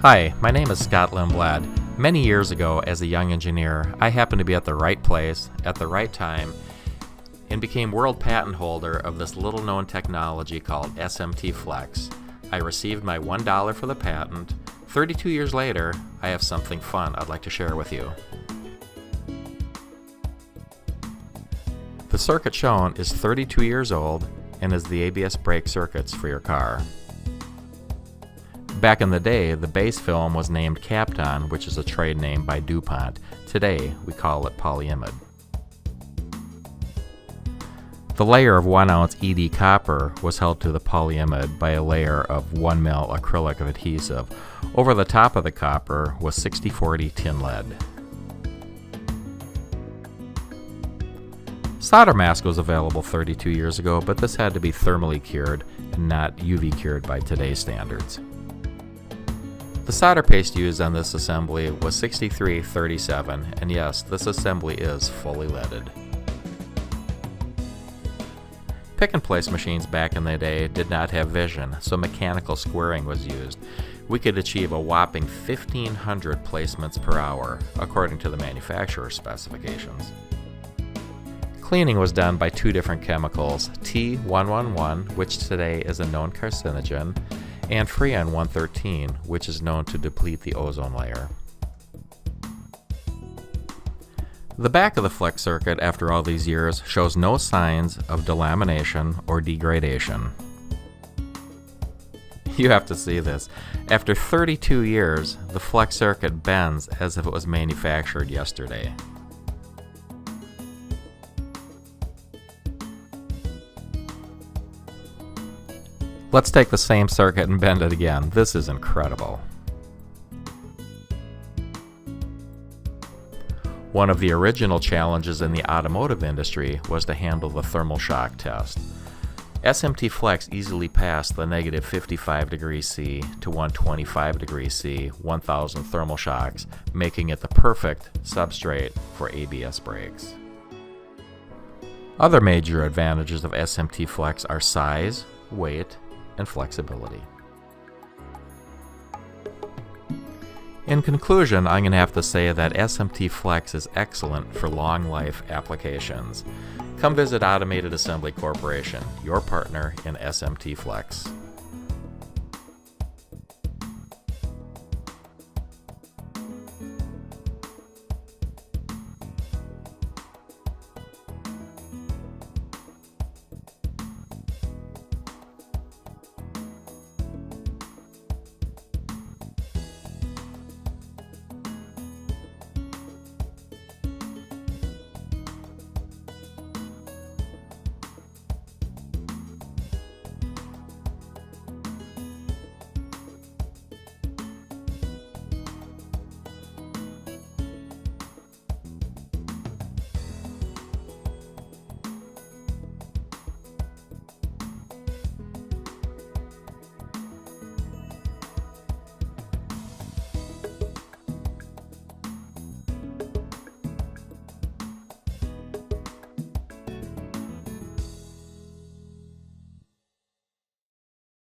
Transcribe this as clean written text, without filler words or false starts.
Hi, my name is Scott Lindblad. Many years ago, as a young engineer, I happened to be at the right place at the right time and became world patent holder of this little-known technology called SMT Flex. I received my $1 for the patent. 32 years later, I have something fun I'd like to share with you. The circuit shown is 32 years old and is the ABS brake circuits for your car. Back in the day, the base film was named Kapton, which is a trade name by DuPont. Today, we call it polyimide. The layer of 1 ounce ED copper was held to the polyimide by a layer of 1 mil acrylic adhesive. Over the top of the copper was 60/40 tin lead. Solder mask was available 32 years ago, but this had to be thermally cured and not UV cured by today's standards. The solder paste used on this assembly was 6337, and yes, this assembly is fully leaded. Pick-and-place machines back in the day did not have vision, so mechanical squaring was used. We could achieve a whopping 1,500 placements per hour, according to the manufacturer's specifications. Cleaning was done by two different chemicals, T111, which today is a known carcinogen, and Freon 113, which is known to deplete the ozone layer. The back of the flex circuit after all these years shows no signs of delamination or degradation. You have to see this. After 32 years, the flex circuit bends as if it was manufactured yesterday. Let's take the same circuit and bend it again. This is incredible. One of the original challenges in the automotive industry was to handle the thermal shock test. SMT Flex easily passed the negative 55 degrees C to 125 degrees C, 1000 thermal shocks, making it the perfect substrate for ABS brakes. Other major advantages of SMT Flex are size, weight, and flexibility. In conclusion, I'm going to have to say that SMT Flex is excellent for long life applications. Come visit Automated Assembly Corporation, your partner in SMT Flex.